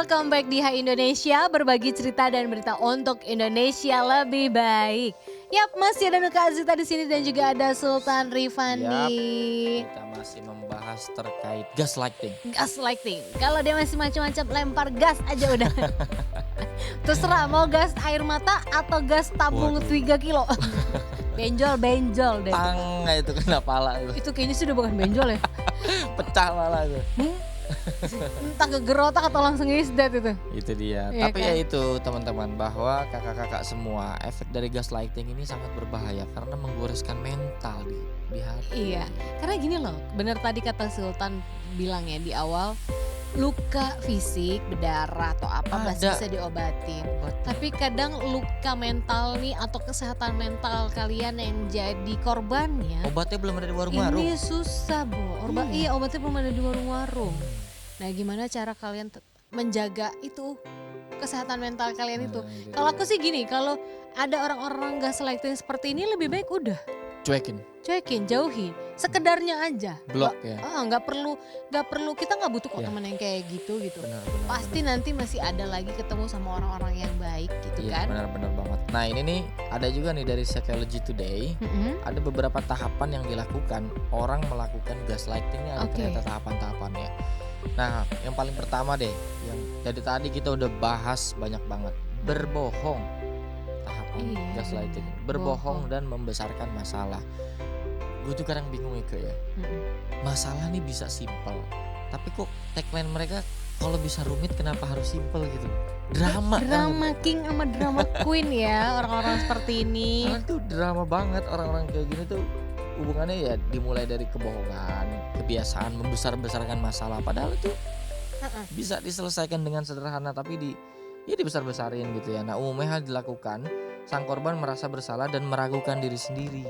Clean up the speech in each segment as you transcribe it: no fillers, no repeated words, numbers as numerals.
welcome back di Hai Indonesia, berbagi cerita dan berita untuk Indonesia lebih baik. Yap, masih ada Nuka Azita di sini dan juga ada Sultan Rifani. Kita masih membahas terkait gaslighting. Gaslighting, kalau dia masih macam-macam lempar gas aja udah. Terserah mau gas air mata atau gas tabung Waduh. 3 kilo. Benjol deh. Tang itu kena pala itu. Itu kayaknya sudah bukan benjol ya. Pecah pala itu. Entah kegerotak atau langsung is dead itu. Itu dia. Iya Tapi kan? ya itu teman-teman, bahwa kakak-kakak semua, efek dari gaslighting ini sangat berbahaya karena menggoreskan mental di hati. Iya, karena gini loh, bener tadi kata Sultan bilang ya di awal, luka fisik, berdarah atau apa masih Ada. bisa diobatin. Betul. Tapi kadang luka mental nih atau kesehatan mental kalian yang jadi korbannya, Obatnya belum ada di warung-warung. ini susah Iya. Iya, obatnya belum ada di warung-warung. Nah gimana cara kalian menjaga itu kesehatan mental kalian itu? Nah, itu Kalau dia. aku sih gini, kalau ada orang-orang gaslighting seperti ini lebih baik udah cuekin, jauhin, sekedarnya aja. blok ya. Nggak perlu, kita nggak butuh kok Iya. teman yang kayak gitu. Benar. Pasti nanti masih ada lagi ketemu sama orang-orang yang baik gitu Iya, kan. benar banget. Nah, ini nih ada juga nih dari Psychology Today. Mm-mm. Ada beberapa tahapan yang dilakukan orang melakukan gaslighting, ini ada Oke. ternyata tahapan-tahapannya. Nah, yang paling pertama deh, yang dari tadi kita udah bahas banyak banget, berbohong. Tahapan Iya, gaslighting, benar. berbohong Bohong. dan membesarkan masalah. Gue tuh kadang bingung ya, ya. Mm-mm. Masalah nih bisa simple, tapi kok tagline mereka kalau bisa rumit kenapa harus simple gitu? Drama. Drama king sama drama queen ya orang-orang seperti ini. Karena tuh drama banget orang-orang kayak gini tuh, hubungannya ya dimulai dari kebohongan, kebiasaan membesar-besarkan masalah, padahal itu Uh-uh. bisa diselesaikan dengan sederhana, tapi dibesar-besarin gitu ya. Nah, umumnya hal dilakukan, sang korban merasa bersalah dan meragukan diri sendiri.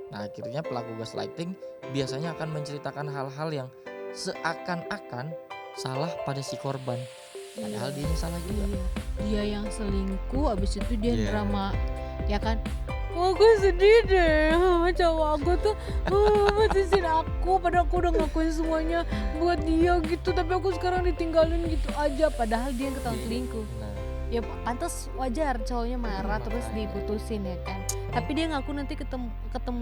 Nah, akhirnya pelaku gaslighting biasanya akan menceritakan hal-hal yang seakan-akan salah pada si korban, padahal dia salah juga. Iya, dia yang selingkuh, abis itu dia Iya. drama, ya kan? Oh, gue sedih deh, sama cowok aku tuh mutusin aku, padahal aku udah ngelakuin semuanya buat dia gitu, tapi aku sekarang ditinggalin gitu aja, padahal dia yang ketahuan selingkuh. Nah, Ya pantas wajar cowoknya marah terus Makanya. diputusin ya kan. Tapi dia ngaku nanti ketemu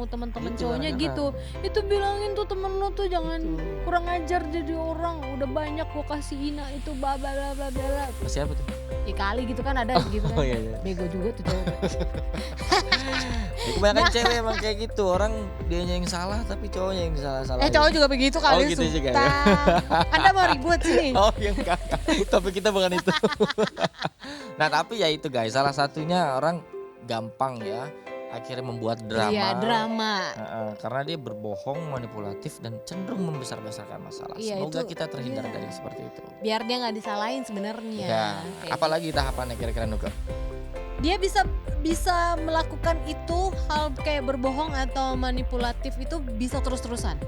teman-teman Gitu, cowoknya jangan. gitu. Itu bilangin tuh temen lo tuh jangan Gitu. kurang ajar jadi orang. Udah banyak gua kasih hina itu bla bla bla bla bla. siapa tuh? Ya kali gitu kan ada gitu kan. Oh iya. Bego juga tuh cowok. Ya, kebanyakan cewek emang kayak gitu, orang dianya yang salah tapi cowoknya yang salah-salah. Cowok juga begitu kali. Oh, gitu juga ya. Sultan. Anda mau ribut sini. Oh ya enggak, tapi kita bukan itu. Nah, tapi ya itu guys, salah satunya orang gampang ya akhirnya membuat drama. Iya, drama. Karena dia berbohong, manipulatif dan cenderung membesar-besarkan masalah. Iya, Semoga itu- kita terhindar iya. dari seperti itu. Biar dia nggak disalahin sebenarnya. Ya, Kayak apalagi tahapannya kira-kira Nuka? dia bisa melakukan itu hal kayak berbohong atau manipulatif itu bisa terus-terusan.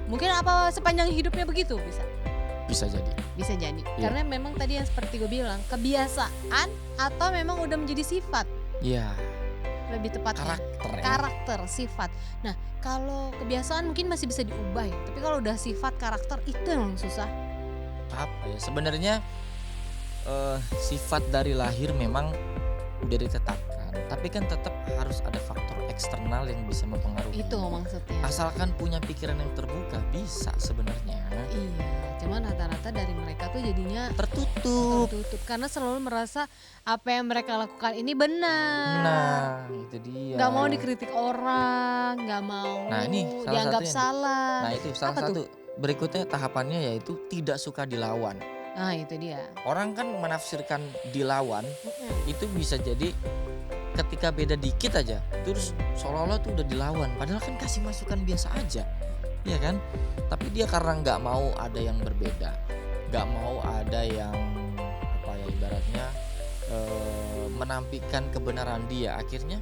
Mungkin apa sepanjang hidupnya begitu Bisa jadi. bisa jadi. Iya. Karena memang tadi yang seperti gue bilang kebiasaan atau memang udah menjadi sifat Iya, lebih tepatnya. karakter ya. Karakter, sifat. Nah kalau kebiasaan mungkin masih bisa diubah ya. Tapi kalau udah sifat karakter itu yang susah. Apa ya? Sebenarnya sifat dari lahir memang udah ditetapkan, tapi kan tetap harus ada faktor eksternal yang bisa mempengaruhi. Itu maksudnya. Asalkan punya pikiran yang terbuka bisa sebenarnya. Iya, cuman rata-rata dari mereka tuh jadinya Tertutup. tertutup karena selalu merasa apa yang mereka lakukan ini benar. Nah, itu dia. Nggak mau dikritik orang, nggak mau Nah, ini salah dianggap satunya. salah. Nah, itu salah Apa satu. Berikutnya tahapannya yaitu tidak suka dilawan. Nah itu dia. Orang kan menafsirkan dilawan Mm-mm. itu bisa jadi ketika beda dikit aja terus seolah-olah tuh udah dilawan, padahal kan kasih masukan biasa aja, ya kan? Tapi dia karena nggak mau ada yang berbeda, nggak mau ada yang apa ya ibaratnya menampilkan kebenaran dia, akhirnya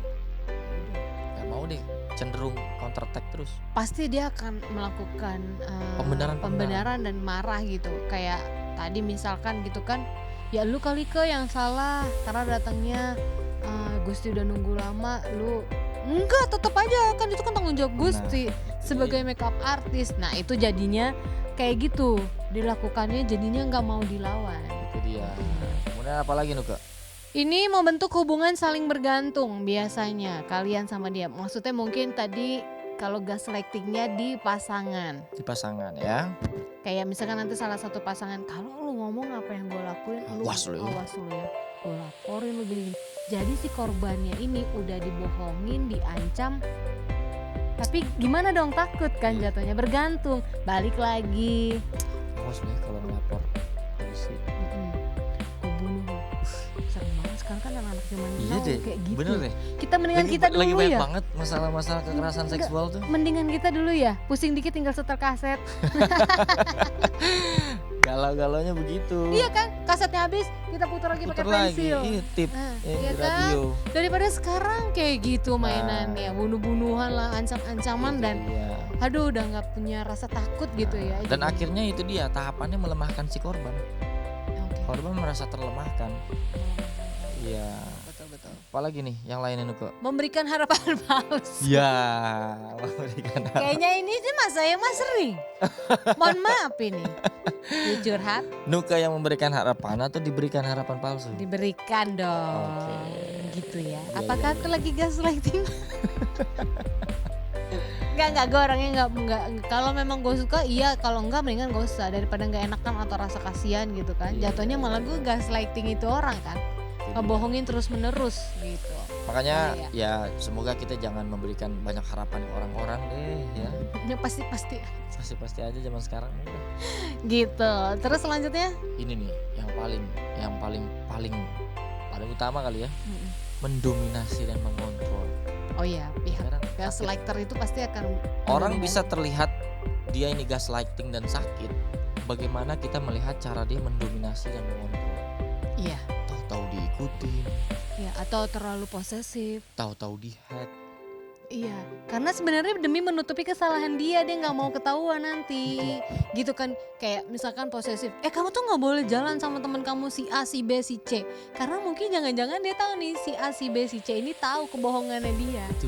nggak mau deh, cenderung counter attack terus. Pasti dia akan melakukan Pembenaran. dan marah gitu. Kayak tadi misalkan gitu kan, ya lu kali ke yang salah karena datangnya Gusti udah nunggu lama, lu enggak, tetap aja kan itu kan tanggung jawab Gusti sebagai makeup artist. Nah itu jadinya kayak gitu dilakukannya, jadinya nggak mau dilawan. Itu dia. Iya. Kemudian apa lagi Nuka? Ini mau bentuk hubungan saling bergantung biasanya kalian sama dia. Maksudnya mungkin tadi kalau gaslightingnya di pasangan. Di pasangan ya. Kayak misalkan nanti salah satu pasangan, kalau lu ngomong apa yang gue lakuin, Awas lu ya. awas lu ya. Gue laporin lu gini. Jadi si korbannya ini udah dibohongin, diancam. Tapi gimana dong, takut kan jatuhnya, bergantung. Balik lagi. Awas lu ya kalau ngelapor polisi. Gue bunuh lu. Serem banget sekarang kan anak-anak zaman Iya now deh, kayak gitu. bener deh. Kita mendingan kita dulu lagi banyak ya. banget masalah-masalah kekerasan Enggak. seksual tuh. Mendingan kita dulu ya. Pusing dikit tinggal setel kaset. Galau-galaunya begitu. Iya kan? Kasetnya habis, kita putar lagi pakai Puter lagi. pensil. Ini tip Nah, ya, iya di kan? radio. Daripada sekarang kayak gitu mainannya, bunuh-bunuhan lah, ancam-ancaman Itu dan dia. aduh udah nggak punya rasa takut gitu ya. Dan Jadi- akhirnya itu dia tahapannya melemahkan si korban. Oke. Korban merasa terlemahkan. Iya. Betul. Apalagi nih yang lainnya Nuka? Memberikan harapan palsu. Ya, memberikan Kayaknya ini sih mas saya mas sering. Mohon maaf ini. Dia curhat, Nuka yang memberikan harapan atau diberikan harapan palsu? diberikan dong. Oke. Gitu ya. Iya, Apakah iya, aku lagi gaslighting? Enggak, gue orangnya enggak. Kalau memang gue suka, iya. Kalau enggak mendingan gak usah. Daripada gak enakan atau rasa kasihan gitu kan. Iya, Jatuhnya iya, malah iya. gue gaslighting itu orang kan. Itu dia. Ngebohongin terus menerus gitu. Makanya Iya. ya semoga kita jangan memberikan banyak harapan ke orang-orang deh ya. Ya pasti Pasti aja zaman sekarang udah. gitu. Terus selanjutnya? Ini nih yang paling utama kali ya, Mm-mm. mendominasi dan mengontrol. Oh iya, pihak Sekarang gaslighter itu pasti akan orang mendominasi. bisa terlihat dia ini gaslighting dan sakit. Bagaimana kita melihat cara dia mendominasi dan mengontrol? Iya, Tahu-tahu diikutin, iya, atau terlalu posesif. tahu-tahu di-hack. Iya, karena sebenarnya demi menutupi kesalahan dia nggak mau ketahuan nanti, gitu kan. Kayak misalkan posesif, kamu tuh nggak boleh jalan sama teman kamu si A, si B, si C, karena mungkin jangan-jangan dia tahu nih si A, si B, si C ini tahu kebohongannya dia, Itu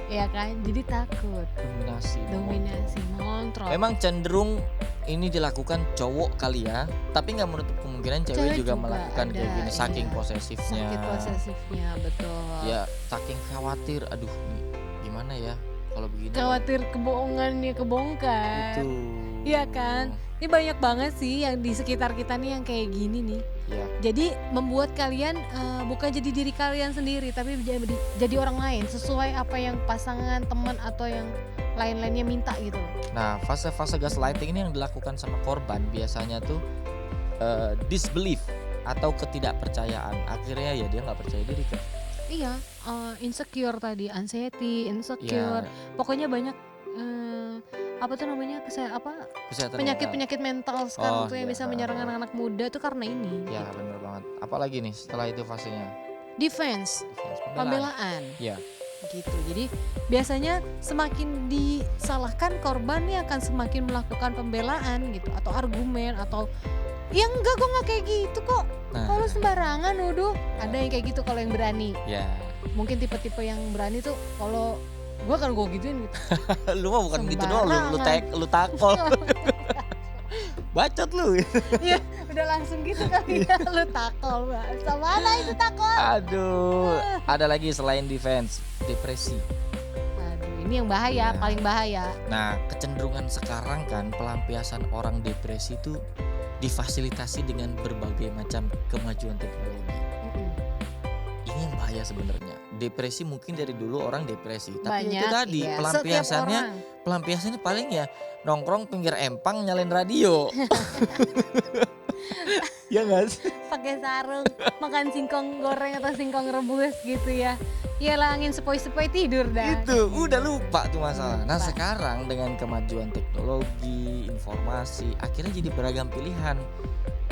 ya kan? Jadi takut, dominasi. dominasi, mengontrol. Memang cenderung ini dilakukan cowok kali ya, tapi nggak menutup kemungkinan cewek juga melakukan ada, kayak gini saking iya. posesifnya. Sakit posesifnya, betul. Ya saking khawatir, aduh nih gimana ya kalau begini. Khawatir kebohongannya kebongkar. Itu. Iya kan? Ini banyak banget sih yang di sekitar kita nih yang kayak gini nih. Ya, Jadi membuat kalian bukan jadi diri kalian sendiri, tapi jadi orang lain sesuai apa yang pasangan, teman atau yang lain-lainnya minta gitu loh. nah fase-fase gaslighting ini yang dilakukan sama korban biasanya tuh disbelief atau ketidakpercayaan. Akhirnya ya dia nggak percaya diri kan. Iya, insecure tadi, anxiety, insecure. Ya, Pokoknya banyak apa tuh namanya kesehatan mental. penyakit-penyakit mental sekarang Oh, tuh yang iya. bisa menyerang anak-anak muda tuh karena ini. Ya bener banget. Apalagi nih setelah itu fasenya Defense, pembelaan. Ya, Gitu. Jadi biasanya semakin disalahkan korban nih akan semakin melakukan pembelaan gitu atau argumen atau ya enggak, gue nggak kayak gitu kok. nah, Kalau sembarangan nuduh. Ada yang kayak gitu kalau yang berani. ya. Mungkin tipe-tipe yang berani tuh kalau gue kan gue gituin gitu. Lu mah bukan gitu doang, lu takol. Bacot lu. Iya, udah langsung gitu kali ya. Lu takol, Mbak. Sama mana itu takol? Aduh, ada lagi selain defense, depresi. Aduh, ini yang bahaya, Iya. paling bahaya. Nah, kecenderungan sekarang kan pelampiasan orang depresi itu difasilitasi dengan berbagai macam kemajuan teknologi. Mm-mm. Ini yang bahaya sebenarnya. Depresi mungkin dari dulu orang depresi, tapi itu Banyak, tadi iya. pelampiasannya Setiap orang. pelampiasannya paling ya nongkrong pinggir empang nyalain radio. Ya nggak sih? Pakai sarung, makan singkong goreng atau singkong rebus gitu ya. Iyalah, angin sepoi-sepoi tidur dah. Itu udah lupa tuh masalah. Nah Lupa. sekarang dengan kemajuan teknologi, informasi, akhirnya jadi beragam pilihan.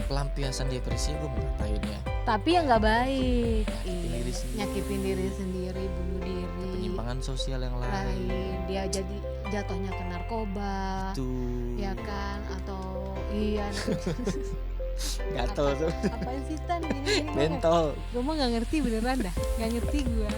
Pelampiasan depresi gue mau ngapain ya? Tapi yang nggak baik. Nyakitin diri sendiri. Nyakitin diri sendiri, bunuh diri. Penyimpangan sosial yang lain. Lain, dia jadi jatuhnya ke narkoba. Tuh. Ya kan, atau iya Gatel tuh. apaan sih Tan gini banget. Bentol. Gue mah nggak ngerti beneran dah, nggak ngerti gue.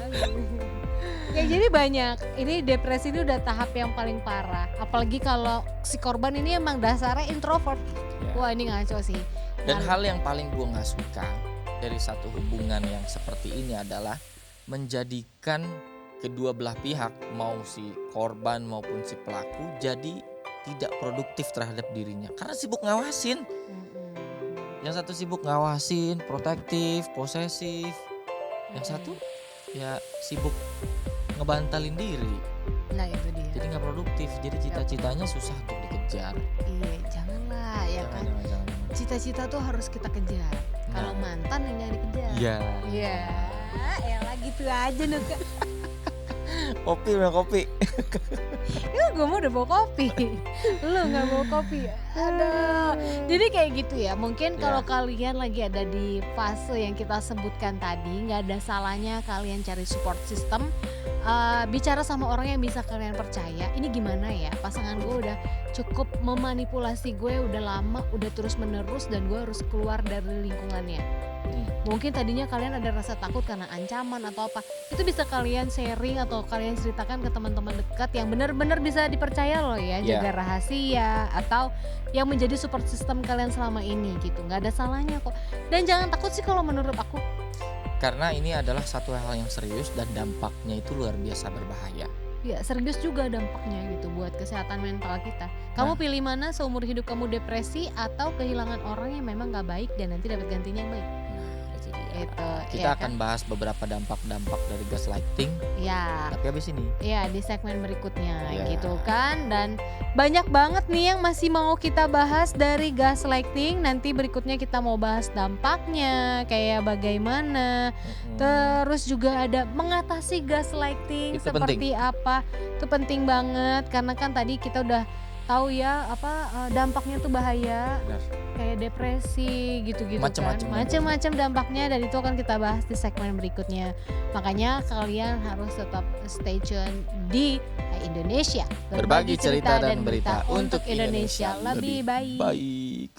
Ya jadi banyak. Ini depresi ini udah tahap yang paling parah. Apalagi kalau si korban ini emang dasarnya introvert. Ya. Wah ini ngaco sih. Dan Nah, hal yang paling gue nggak suka dari satu hubungan yang seperti ini adalah menjadikan kedua belah pihak, mau si korban maupun si pelaku, jadi tidak produktif terhadap dirinya karena sibuk ngawasin. Yang satu sibuk ngawasin, protektif, posesif. Yang satu ya sibuk ngebantalin diri. Nah itu dia. Jadi nggak produktif. Jadi cita-citanya susah untuk dikejar. Iya janganlah ya kan. Jangan. Cita-cita tuh harus kita kejar. Kalau Nah. mantan yang jangan dikejar. Iya. Iya. Ya gitu aja Nuka. Kopi minum kopi. Ya gue mau udah bawa kopi. Lu gak bawa kopi. Aduh. Jadi kayak gitu ya. Mungkin Ya. kalau kalian lagi ada di fase yang kita sebutkan tadi, gak ada salahnya kalian cari support system. Bicara sama orang yang bisa kalian percaya. Ini gimana ya, pasangan gue udah cukup memanipulasi gue udah lama, udah terus menerus, dan gue harus keluar dari lingkungannya. Mungkin tadinya kalian ada rasa takut karena ancaman atau apa, itu bisa kalian sharing atau kalian ceritakan ke teman-teman dekat yang benar-benar bisa dipercaya loh ya, Ya. jaga rahasia atau yang menjadi support system kalian selama ini gitu. Nggak ada salahnya kok. Dan jangan takut sih kalau menurut aku. Karena ini adalah satu hal yang serius dan dampaknya itu luar biasa berbahaya. Ya serius juga dampaknya gitu buat kesehatan mental kita. Kamu Nah. pilih mana, seumur hidup kamu depresi atau kehilangan orang yang memang gak baik dan nanti dapat gantinya yang baik? Nah, itu dia. Itu, Kita ya akan bahas beberapa dampak-dampak dari gaslighting, Ya, tapi habis ini. ya di segmen berikutnya Ya. gitu kan. Dan banyak banget nih yang masih mau kita bahas dari gaslighting. Nanti berikutnya kita mau bahas dampaknya kayak bagaimana. Terus juga ada mengatasi gaslighting Itu seperti apa. Itu penting banget karena kan tadi kita udah tahu ya dampaknya tuh bahaya. Benar. Kayak depresi gitu-gitu Macem-macem kan. Macam-macam dampaknya, dan itu akan kita bahas di segmen berikutnya. Makanya kalian harus tetap stay tune di Indonesia. Berbagi cerita dan berita untuk Indonesia lebih baik. baik.